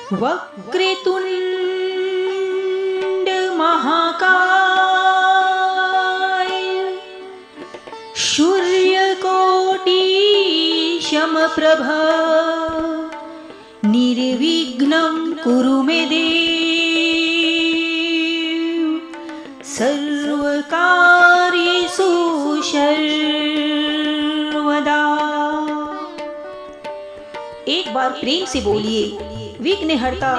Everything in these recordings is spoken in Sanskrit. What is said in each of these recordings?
वक्रतुंड महाकाय सूर्यकोटि समप्रभ निर्विघ्नं कुरु मे देव सर्वकार्येषु सर्वदा। एक बार प्रेम से बोलिए विघ्नहर्ता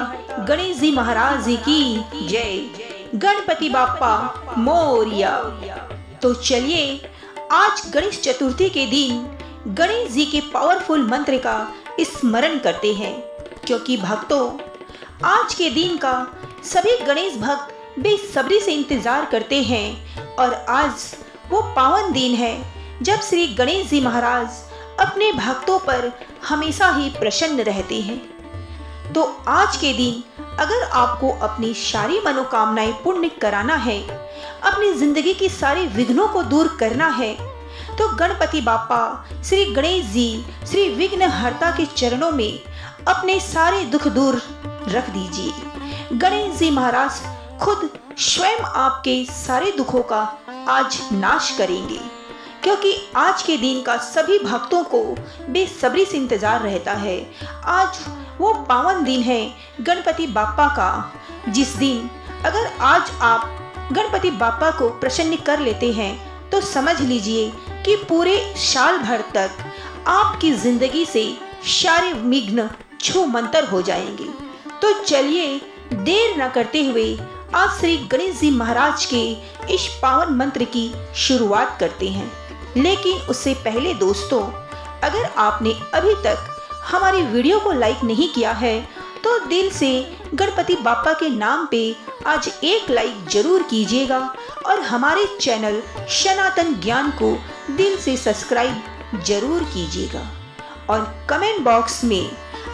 गणेश जी महाराज जी की जय। गणपति बाप्पा मोरिया। तो चलिए आज गणेश चतुर्थी के दिन गणेश जी के पावरफुल मंत्र का स्मरण करते हैं, क्योंकि भक्तों आज के दिन का सभी गणेश भक्त बेसब्री से इंतजार करते हैं और आज वो पावन दिन है जब श्री गणेश जी महाराज अपने भक्तों पर हमेशा ही प्रसन्न रहते हैं। तो आज के दिन अगर आपको अपनी सारी मनोकामनाएं पूर्ण कराना है, अपनी जिंदगी की सारे विघ्नों को दूर करना है, तो गणपति बाप्पा श्री गणेश जी श्री विघ्नहर्ता के चरणों में अपने सारे दुख दूर रख दीजिए। गणेश जी महाराज खुद स्वयं आपके सारे दुखों का आज नाश करेंगे, क्योंकि आज के दिन का सभी भक्तों को बेसब्री से इंतजार रहता है। आज वो पावन दिन है गणपति बाप्पा का, जिस दिन अगर आज आप गणपति बाप्पा को प्रसन्न कर लेते हैं तो समझ लीजिए कि पूरे साल भर तक आपकी जिंदगी से सारे विघ्न छूमंतर हो जाएंगे। तो चलिए देर न करते हुए आज श्री गणेश जी महाराज के इस पावन मंत्र की शुरुआत करते हैं। लेकिन उससे पहले दोस्तों, अगर आपने अभी तक हमारी वीडियो को लाइक नहीं किया है तो दिल से गणपति बाप्पा के नाम पे आज एक लाइक जरूर कीजिएगा और हमारे चैनल सनातन ज्ञान को दिल से सब्सक्राइब जरूर कीजिएगा और कमेंट बॉक्स में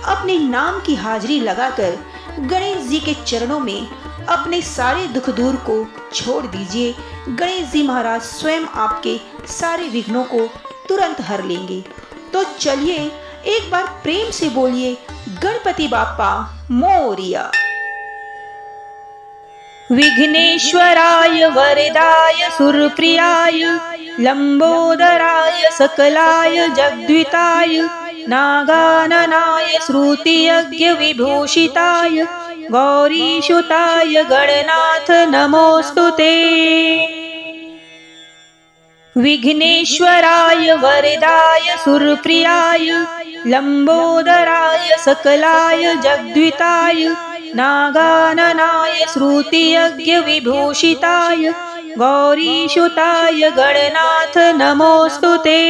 अपने नाम की हाजिरी लगाकर गणेश जी के चरणों में अपने सारे दुख दूर को छोड़ दीजिए। गणेश जी महाराज स्वयं आपके सारे विघ्नों को तुरंत हर लेंगे। तो चलिए एक बार प्रेम से बोलिए गणपति बाप्पा मोरिया। विघ्नेश्वराय वरदाय सुरप्रियाय लंबोदराय सकलाय जगद्विताय नागाननाय श्रुतियज्ञ विभूषिताय गौरीसुताय गणनाथ नमोस्तुते। विघ्नेश्वराय वरदाय सुरप्रियाय लंबोदराय सकलाय जगद्विताय नागाननाय श्रुतियज्ञ विभूषिताय गौरीसुताय गणनाथ नमोस्तुते।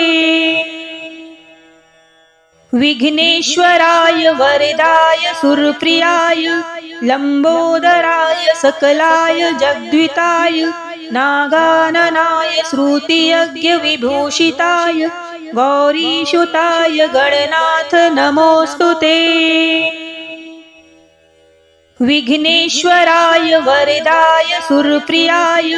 विघ्नेश्वराय वरदाय सुरप्रियाय लंबोदराय सकलाय जगद्विताय नागाननाय श्रुतियज्ञ विभूषिताय गौरीसुताय गणनाथ नमोस्तुते। विघ्नेश्वराय वरदाय सुरप्रियाय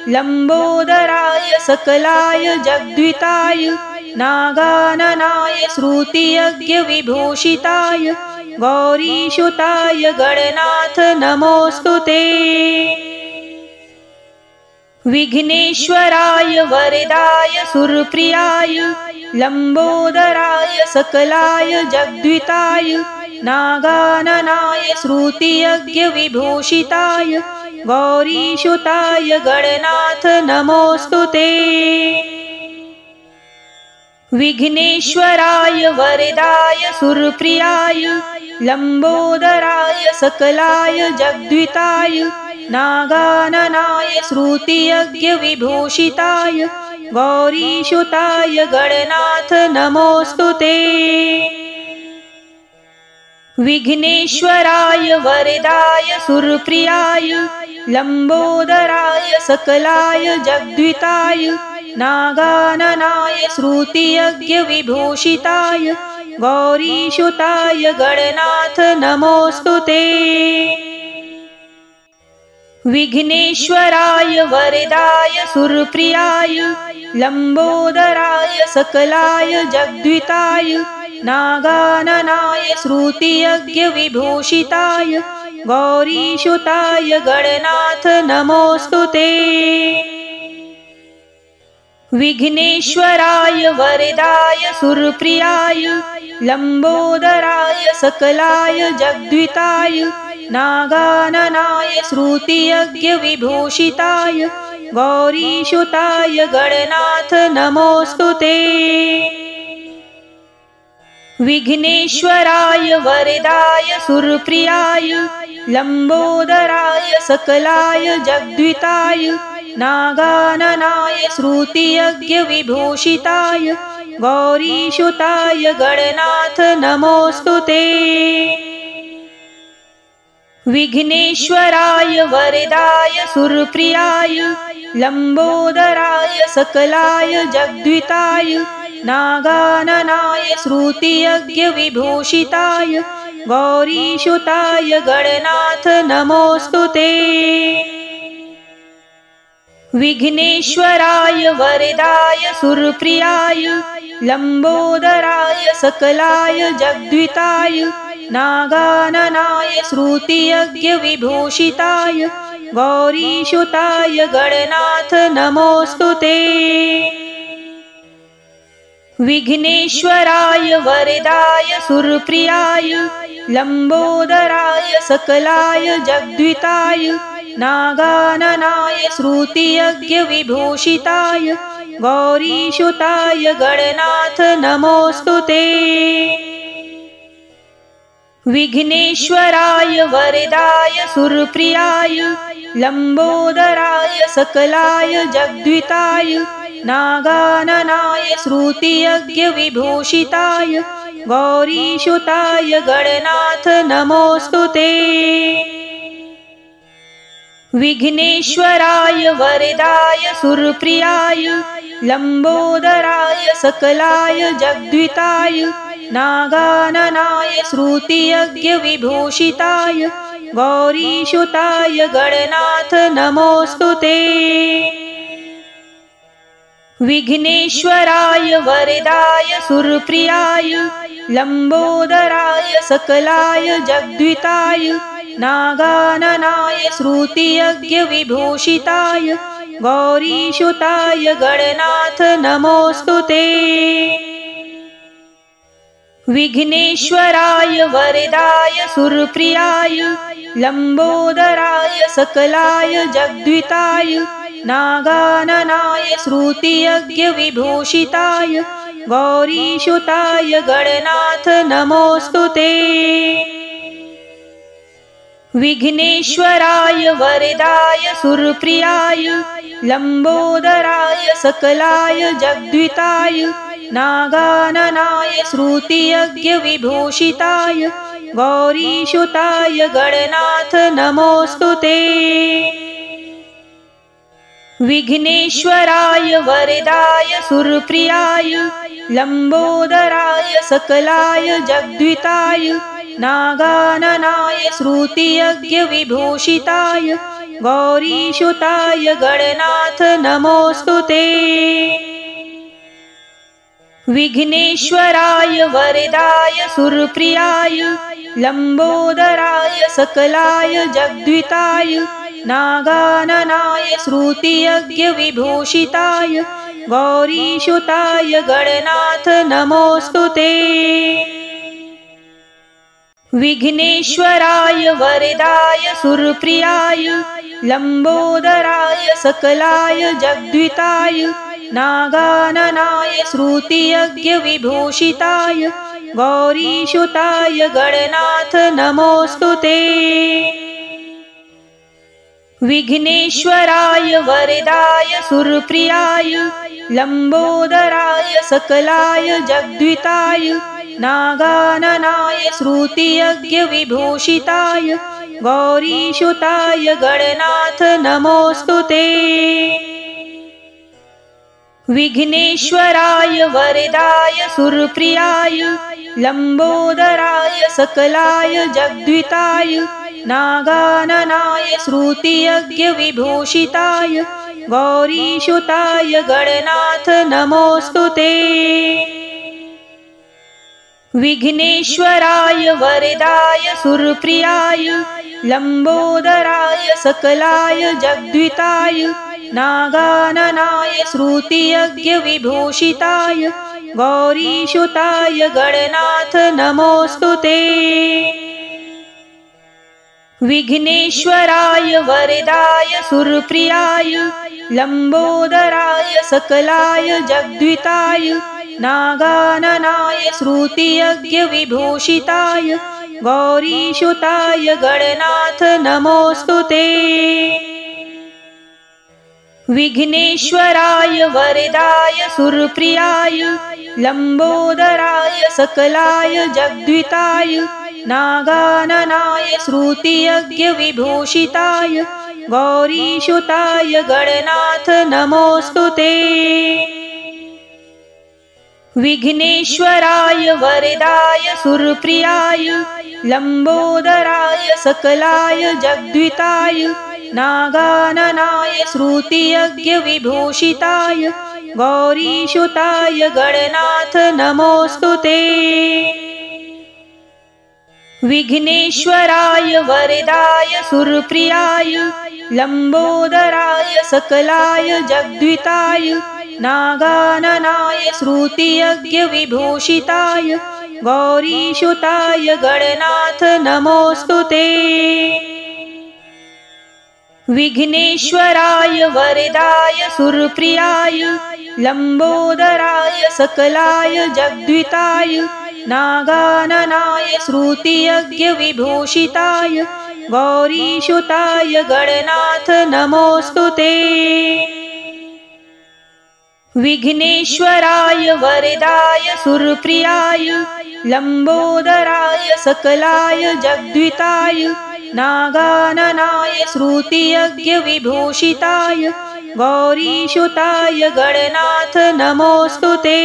लंबोदराय सकलाय जगद्विताय नागाननाय श्रुतियज्ञ विभूषिताय गौरीसुताय गणनाथ नमोस्तुते। विघ्नेश्वराय वरदाय सुरप्रियाय लंबोदराय सकलाय जगद्विताय नागाननाय श्रुतियज्ञ विभूषिताय गौरीसुताय गणनाथ नमोस्तुते। विघ्नेश्वराय वरदाय सुरप्रियाय लंबोदराय सकलाय जगद्विताय नागाननाय श्रुतियज्ञ विभूषिताय गौरीसुताय गणनाथ नमोस्तुते। विघ्नेश्वराय वरदाय सुरप्रियाय लंबोदराय सकलाय जगद्विताय नागाननाय श्रुतियज्ञ विभूषिताय गौरीसुताय गणनाथ नमोस्तुते। विघ्नेश्वराय वरदाय सुरप्रियाय लंबोदराय सकलाय जगद्विताय नागाननाय श्रुतियज्ञविभूषिताय गौरीसुताय गणनाथ नमोऽस्तु ते। विघ्नेश्वराय वरदाय सुरप्रियाय लंबोदराय सकलाय जगद्विताय नागाननाय श्रुतियज्ञविभूषिताय गौरीसुताय गणनाथ नमोऽस्तु ते। विघ्नेश्वराय वरदाय सुरप्रियाय लंबोदराय सकलाय जगद्विताय नागाननाय श्रुतियज्ञविभूषिताय गौरीसुताय गणनाथ नमोऽस्तु ते। विघ्नेश्वराय वरदाय सुरप्रियाय लंबोदराय सकलाय जगद्विताय नागाननाय श्रुतियज्ञविभूषिताय गौरीसुताय गणनाथ नमोऽस्तु ते। विघ्नेश्वराय वरदाय सुरप्रियाय लंबोदराय सकलाय जगद्विताय नागाननाय श्रुतियज्ञविभूषिताय गौरीसुताय गणनाथ नमोऽस्तु ते। विघ्नेश्वराय वरदाय सुरप्रियाय लंबोदराय सकलाय जगद्विताय नागाननाय श्रुतियज्ञविभूषिताय गौरीसुताय गणनाथ नमोऽस्तु ते। विघ्नेश्वराय वरदाय सुरप्रियाय लंबोदराय सकलाय जगद्विताय नागाननाय श्रुतियज्ञविभूषिताय गौरीसुताय गणनाथ नमोऽस्तु ते। विघ्नेश्वराय वरदाय सुरप्रियाय लंबोदराय सकलाय जगद्विताय नागाननाय श्रुतियज्ञविभूषिताय गौरीसुताय गणनाथ नमोऽस्तु ते। विघ्नेश्वराय वरदाय सुरप्रियाय लंबोदराय सकलाय जगद्विताय नागाननाय श्रुतियज्ञविभूषिताय गौरीसुताय गणनाथ नमोऽस्तु ते। विघ्नेश्वराय वरदाय सुरप्रियाय लंबोदराय सकलाय जगद्विताय नागाननाय श्रुतियज्ञविभूषिताय गौरीसुताय गणनाथ नमोऽस्तु ते। विघ्नेश्वराय वरदाय सुरप्रियाय लंबोदराय सकलाय जगद्विताय नागाननाय श्रुतियज्ञविभूषिताय गौरीसुताय गणनाथ नमोऽस्तु ते। विघ्नेश्वराय वरदाय सुरप्रियाय लंबोदराय सकलाय जगद्विताय नागाननाय श्रुतियज्ञविभूषिताय गौरीसुताय गणनाथ नमोऽस्तु ते। विघ्नेश्वराय वरदाय सुरप्रियाय लंबोदराय सकलाय जगद्विताय नागाननाय श्रुतियज्ञविभूषिताय गौरीसुताय गणनाथ नमोऽस्तु ते। विघ्नेश्वराय वरदाय सुरप्रियाय लंबोदराय सकलाय जगद्विताय नागाननाय श्रुतियज्ञविभूषिताय गौरीसुताय गणनाथ नमोऽस्तु ते। विघ्नेश्वराय वरदाय सुरप्रियाय लंबोदराय सकलाय जगद्विताय नागाननाय श्रुतियज्ञविभूषिताय गौरीसुताय गणनाथ नमोऽस्तु ते। विघ्नेश्वराय वरदाय सुरप्रियाय लंबोदराय सकलाय जगद्विताय नागाननाय श्रुतियज्ञविभूषिताय गौरीसुताय गणनाथ नमोऽस्तु ते। विघ्नेश्वराय वरदाय सुरप्रियाय लंबोदराय सकलाय जगद्विताय नागाननाय श्रुतियज्ञ विभूषिताय गौरीसुताय गणनाथ नमोस्तुते। विघ्नेश्वराय वरदाय सुरप्रियाय लंबोदराय सकलाय जगद्विताय नागाननाय श्रुतियज्ञ विभूषिताय गौरीसुताय गणनाथ नमोस्तुते। विघ्नेश्वराय वरदाय सुरप्रियाय लंबोदराय सकलाय जगद्विताय नागाननाय श्रुतियज्ञ विभूषिताय गौरीसुताय गणनाथ नमोस्तुते। विघ्नेश्वराय वरदाय सुरप्रियाय लंबोदराय सकलाय जगद्विताय नागाननाय श्रुतियज्ञ विभूषिताय गौरीसुताय गणनाथ नमोस्तुते। विघ्नेश्वराय वरदाय सुरप्रियाय लंबोदराय सकलाय जगद्विताय नागाननाय श्रुतियज्ञ विभूषिताय गौरीसुताय गणनाथ नमोस्तुते। विघ्नेश्वराय वरदाय सुरप्रियाय लंबोदराय सकलाय जगद्विताय नागाननाय श्रुतियज्ञ विभूषिताय गौरीसुताय गणनाथ नमोस्तुते। विघ्नेश्वराय वरदाय सुरप्रियाय लंबोदराय सकलाय जगद्विताय नागाननाय श्रुतियज्ञ विभूषिताय गौरीसुताय गणनाथ नमोस्तुते।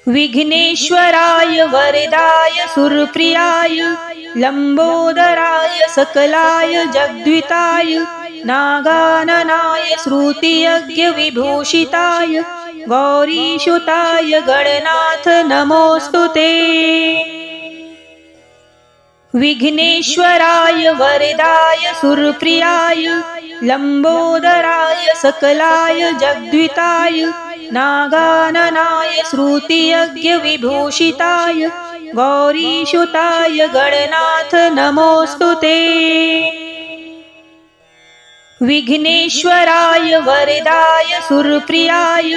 विघ्नेश्वराय वरदाय सुरप्रियाय लंबोदराय सकलाय जगद्विताय नागाननाय श्रुतियज्ञ विभूषिताय गौरीसुताय गणनाथ नमोस्तुते। विघ्नेश्वराय वरदाय सुरप्रियाय लंबोदराय सकलाय जगद्विताय नागाननाय श्रुतियज्ञ विभूषिताय गौरीसुताय गणनाथ नमोस्तुते। विघ्नेश्वराय वरदाय सुरप्रियाय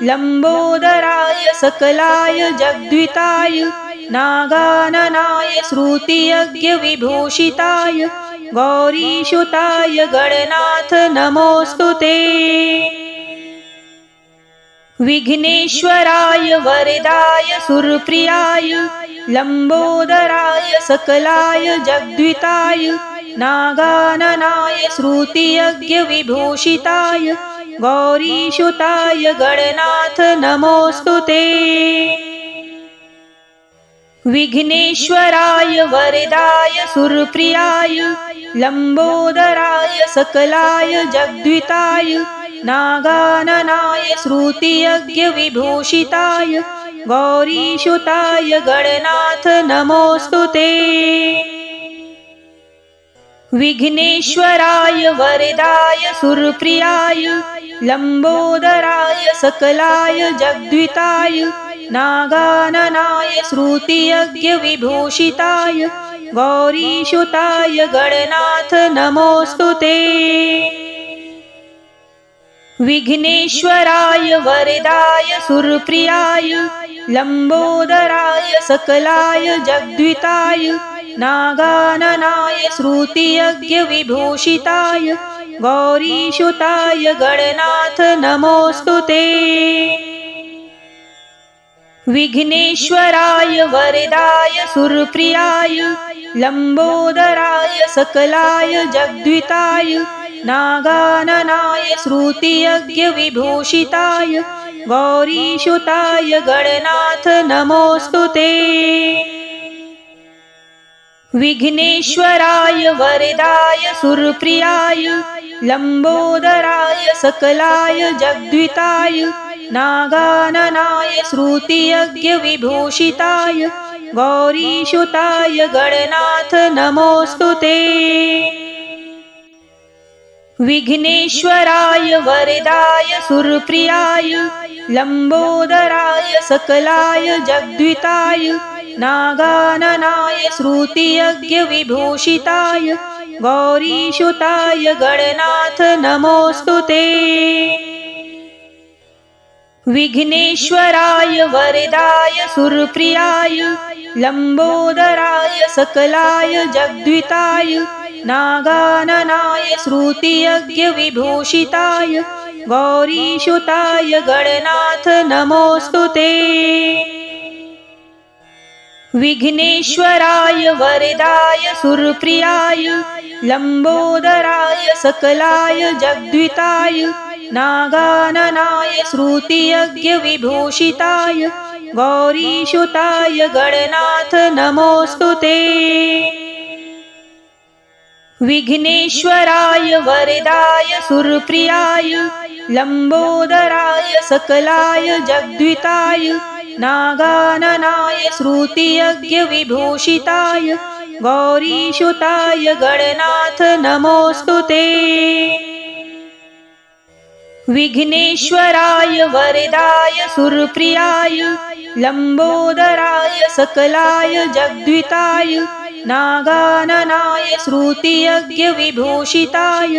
लंबोदराय सकलाय जगद्विताय नागाननाय श्रुतियज्ञ विभूषिताय गौरीसुताय गणनाथ नमोस्तुते। विघ्नेश्वराय वरदाय सुरप्रियाय लंबोदराय सकलाय जगद्विताय नागाननाय श्रुतियज्ञ विभूषिताय गौरीसुताय गणनाथ नमोस्तुते। विघ्नेश्वराय वरदाय सुरप्रियाय लंबोदराय सकलाय जगद्विताय नागाननाय श्रुतियज्ञ विभूषिताय गौरीसुताय गणनाथ नमोस्तुते। विघ्नेश्वराय वरदाय सुरप्रियाय लंबोदराय सकलाय जगद्विताय नागाननाय श्रुतियज्ञ विभूषिताय गौरीसुताय गणनाथ नमोस्तुते। विघ्नेश्वराय वरदाय सुरप्रियाय लंबोदराय सकलाय जगद्विताय नागाननाय श्रुतियज्ञ विभूषिताय गौरीसुताय गणनाथ नमोस्तुते। विघ्नेश्वराय वरदाय सुरप्रियाय लंबोदराय सकलाय जगद्विताय नागाननाय श्रुतियज्ञ विभूषिताय गौरीसुताय गणनाथ नमोस्तुते। विघ्नेश्वराय वरदाय सुरप्रियाय लंबोदराय सकलाय जगद्विताय नागाननाय श्रुतियज्ञविभूषिताय गौरीसुताय गणनाथ नमोऽस्तुते। विघ्नेश्वराय वरदाय सुरप्रियाय लंबोदराय सकलाय जगद्विताय नागाननाय श्रुतियज्ञविभूषिताय गौरीसुताय गणनाथ नमोऽस्तुते। विघ्नेश्वराय वरदाय सुरप्रियाय लंबोदराय सकलाय जगद्विताय नागाननाय श्रुतियज्ञविभूषिताय गौरीसुताय गणनाथ नमोऽस्तुते। विघ्नेश्वराय वरदाय सुरप्रियाय लंबोदराय सकलाय जगद्विताय नागाननाय श्रुतियज्ञविभूषिताय गौरीसुताय गणनाथ नमोऽस्तुते। विघ्नेश्वराय वरदाय सुरप्रियाय लंबोदराय सकलाय जगद्विताय नागाननाय श्रुतियज्ञविभूषिताय गौरीसुताय गणनाथ नमोऽस्तुते। विघ्नेश्वराय वरदाय सुरप्रियाय लंबोदराय सकलाय जगद्विताय नागाननाय श्रुतियज्ञविभूषिताय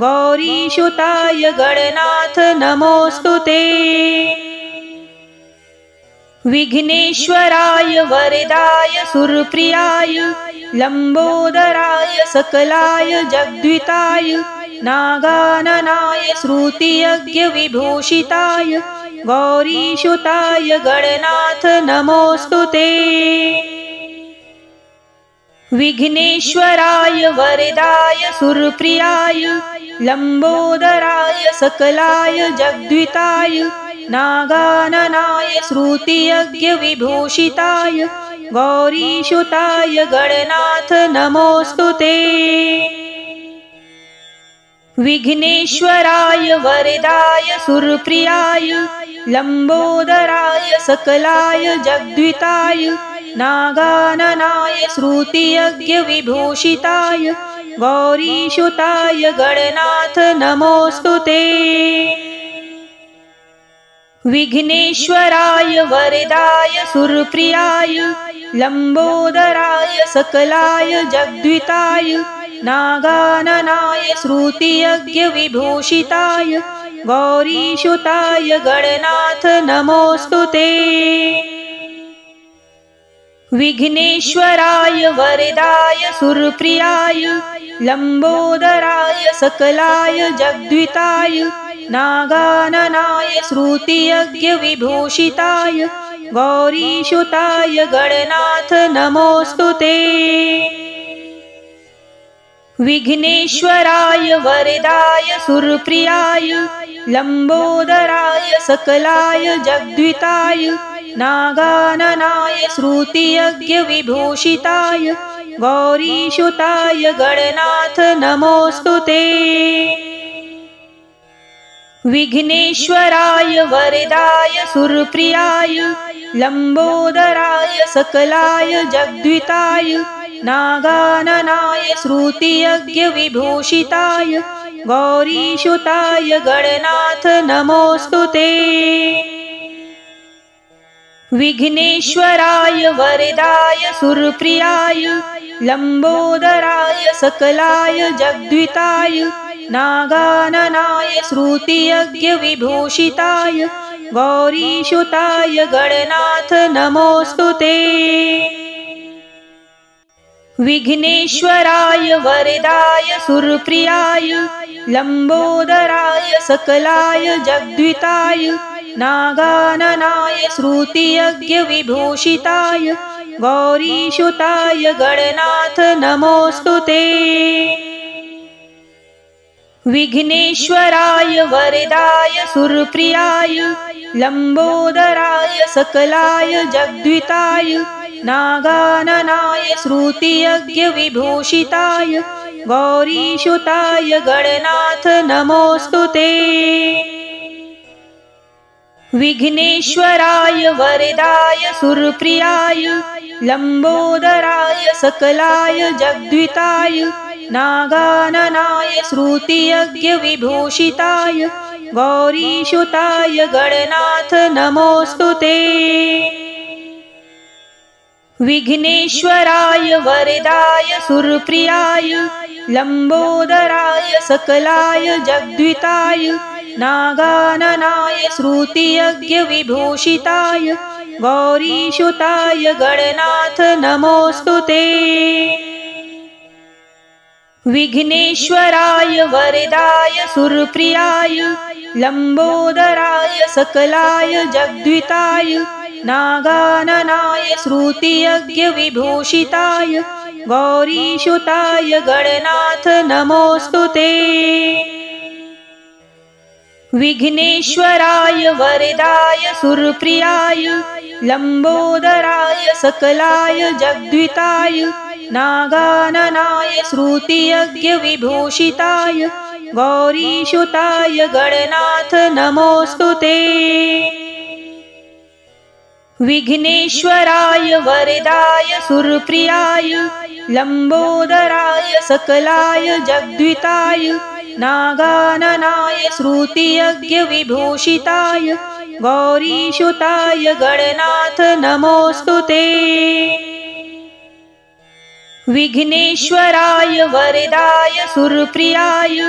गौरीसुताय गणनाथ नमोऽस्तुते। विघ्नेश्वराय वरदाय सुरप्रियाय लंबोदराय सकलाय जगद्विताय नागाननाय श्रुतियज्ञविभूषिताय गौरीसुताय गणनाथ नमोऽस्तुते। विघ्नेश्वराय वरदाय सुरप्रियाय लंबोदराय सकलाय जगद्विताय नागाननाय श्रुतियज्ञविभूषिताय गौरीसुताय गणनाथ नमोऽस्तुते। विघ्नेश्वराय वरदाय सुरप्रियाय लंबोदराय सकलाय जगद्विताय नागाननाय श्रुतियज्ञविभूषिताय गौरीसुताय गणनाथ नमोऽस्तुते। विघ्नेश्वराय वरदाय सुरप्रियाय लंबोदराय सकलाय जगद्विताय नागाननाय श्रुतियज्ञविभूषिताय गौरीसुताय गणनाथ नमोऽस्तुते। विघ्नेश्वराय वरदाय सुरप्रियाय लंबोदराय सकलाय जगद्विताय नागाननाय श्रुतियज्ञविभूषिताय गौरीसुताय गणनाथ नमोऽस्तुते। विघ्नेश्वराय वरदाय सुरप्रियाय लंबोदराय सकलाय जगद्विताय नागाननाय श्रुतियज्ञविभूषिताय गौरीसुताय गणनाथ नमोऽस्तुते। विघ्नेश्वराय वरदाय सुरप्रियाय लंबोदराय सकलाय जगद्विताय नागाननाय श्रुतियज्ञविभूषिताय गौरीसुताय गणनाथ नमोऽस्तुते। विघ्नेश्वराय वरदाय सुरप्रियाय लंबोदराय सकलाय जगद्विताय नागाननाय श्रुतियज्ञविभूषिताय गौरीसुताय गणनाथ नमोऽस्तुते। विघ्नेश्वराय वरदाय सुरप्रियाय लंबोदराय सकलाय जगद्विताय नागाननाय श्रुतियज्ञविभूषिताय गौरीसुताय गणनाथ नमोऽस्तुते। विघ्नेश्वराय वरदाय सुरप्रियाय लंबोदराय सकलाय जगद्विताय नागाननाय श्रुतियज्ञविभूषिताय गौरीसुताय गणनाथ नमोऽस्तुते। विघ्नेश्वराय वरदाय सुरप्रियाय लंबोदराय सकलाय जगद्विताय नागाननाय श्रुतियज्ञ विभूषिताय गौरीसुताय गणनाथ नमोस्तुते। विघ्नेश्वराय वरदाय सुरप्रियाय लंबोदराय सकलाय जगद्विताय नागाननाय श्रुतियज्ञ विभूषिताय गौरीसुताय गणनाथ नमोस्तुते। विघ्नेश्वराय वरदाय सुरप्रियाय लंबोदराय सकलाय जगद्विताय नागाननाय श्रुतियज्ञ विभूषिताय गौरीसुताय गणनाथ नमोस्तुते। विघ्नेश्वराय वरदाय सुरप्रियाय लंबोदराय सकलाय जगद्विताय नागाननाय श्रुतियज्ञ विभूषिताय गौरीसुताय गणनाथ नमोस्तुते। विघ्नेश्वराय वरदाय सुरप्रियाय लंबोदराय सकलाय जगद्विताय नागाननाय श्रुतियज्ञ विभूषिताय गौरीसुताय गणनाथ नमोस्तुते। विघ्नेश्वराय वरदाय सुरप्रियाय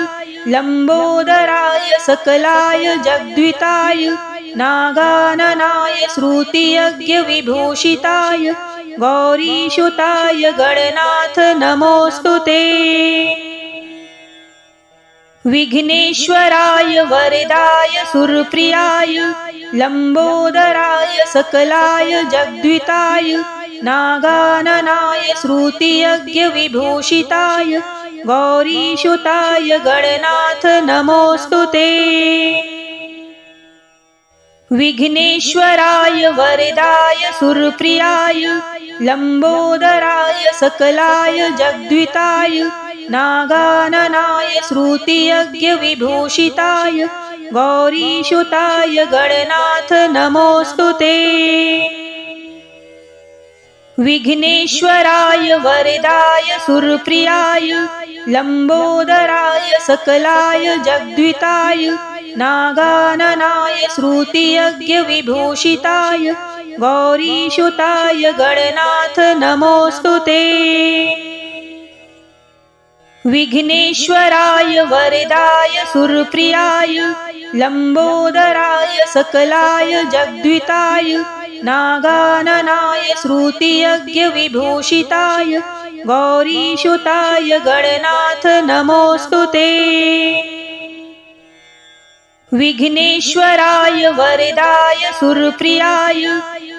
लंबोदराय सकलाय जगद्विताय नागाननाय श्रुतियज्ञ विभूषिताय गौरीसुताय गणनाथ नमोस्तुते। विघ्नेश्वराय वरदाय सुरप्रियाय लंबोदराय सकलाय जगद्विताय नागाननाय श्रुतियज्ञ विभूषिताय गौरीसुताय गणनाथ नमोस्तुते। विघ्नेश्वराय वरदाय सुरप्रियाय लंबोदराय सकलाय जगद्विताय नागाननाय श्रुतियज्ञ विभूषिताय गौरीसुताय गणनाथ नमोस्तुते। विघ्नेश्वराय वरदाय सुरप्रियाय लंबोदराय सकलाय जगद्विताय नागाननाय श्रुतियज्ञ विभूषिताय गौरीसुताय गणनाथ नमोस्तुते। विघ्नेश्वराय वरदाय सुरप्रियाय लंबोदराय सकलाय जगद्विताय नागाननाय श्रुतियज्ञ विभूषिताय गौरीसुताय गणनाथ नमोस्तुते। विघ्नेश्वराय वरदाय सुरप्रियाय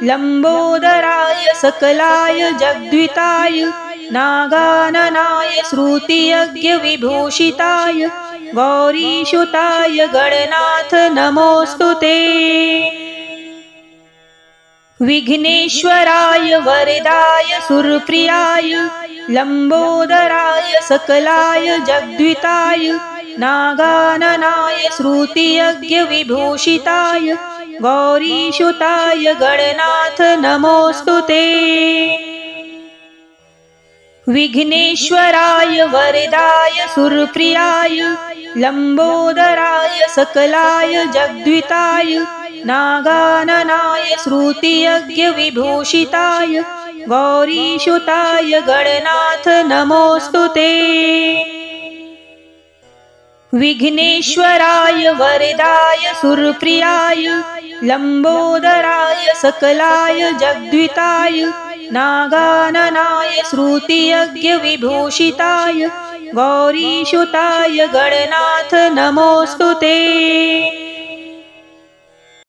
लंबोदराय सकलाय जगद्विताय नागाननाय श्रुतियज्ञ विभूषिताय गौरीसुताय गणनाथ नमोस्तुते। विघ्नेश्वराय वरदाय सुरप्रियाय लंबोदराय सकलाय जगद्विताय नागाननाय श्रुतियज्ञ विभूषिताय गौरीसुताय गणनाथ नमोस्तुते। विघ्नेश्वराय वरदाय सुरप्रियाय लंबोदराय सकलाय जगद्विताय नागाननाय श्रुतियज्ञ विभूषिताय गौरीसुताय गणनाथ नमोस्तुते। विघ्नेश्वराय वरदाय सुरप्रियाय लंबोदराय सकलाय जगद्विताय नागाननाय श्रुतियज्ञ विभूषिताय गौरीसुताय गणनाथ नमोस्तुते।